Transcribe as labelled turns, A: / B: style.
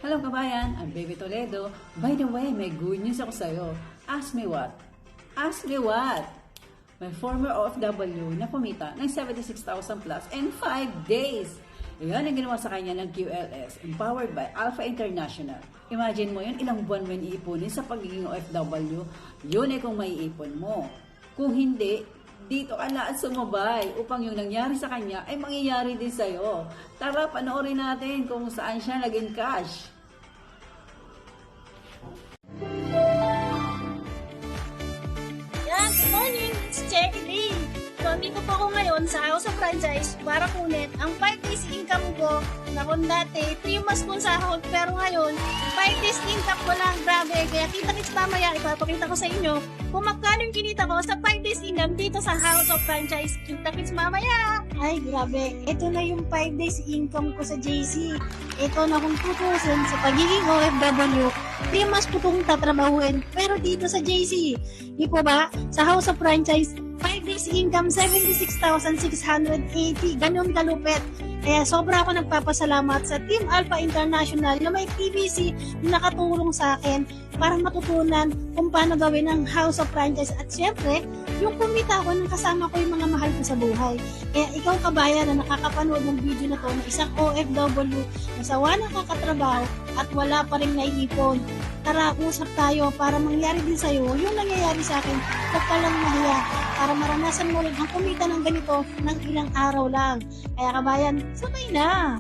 A: Hello kabayan, I'm Baby Toledo. By the way, may good news ako sa'yo. Ask me what? Ask me what? My former OFW na kumita ng 76,000 plus in 5 days. Yan ang ginawa sa kanya ng QLS, empowered by Alpha International. Imagine mo yun, ilang buwan mo iipunin sa pagiging OFW, yun ay kung maiipon mo. Kung hindi, dito ka na at sumabay upang yung nangyari sa kanya ay mangyayari din sa'yo. Tara, panoorin natin kung saan siya naging cash.
B: Yan, good morning! It's Cherry Lee. So, andito po ako ngayon sa House of Franchise para kunin ang 5 days income ko na kung dati 3 months kong sahod pero ngayon 5 days income ko lang. Grabe, kaya kita-kits mamaya ipapakita ko sa inyo kung magkano yung kinita ko sa 5 days income dito sa House of Franchise. Kita-kits mamaya! Ay, grabe. Ito na yung 5 days income ko sa JC. Ito na kung tutusin sa pagiging OFW. 3 months po itong tatrabahuin. Pero dito sa JC, di po ba? Sa House of Franchise, 5 days income, 76,680. Ganon kalupit. Kaya sobra ako nagpapasalamat sa Team Alpha International na may TVC na nakatulong sa akin para matutunan kung paano gawin ang House of Franchise. At syempre, yung kumita ko ng kasama ko yung mga mahal ko sa buhay. Kaya ikaw kabayan na nakakapanood ng video na to na isang OFW na sawa nakakatrabaho at wala pa rin naiipon. Tara, usap tayo para mangyari din sa'yo yung nangyayari sa akin. Huwag ka lang mahiya para maranasan mo rin ang kumita ng ganito ng ilang araw lang. Kaya kabayan, sabay na!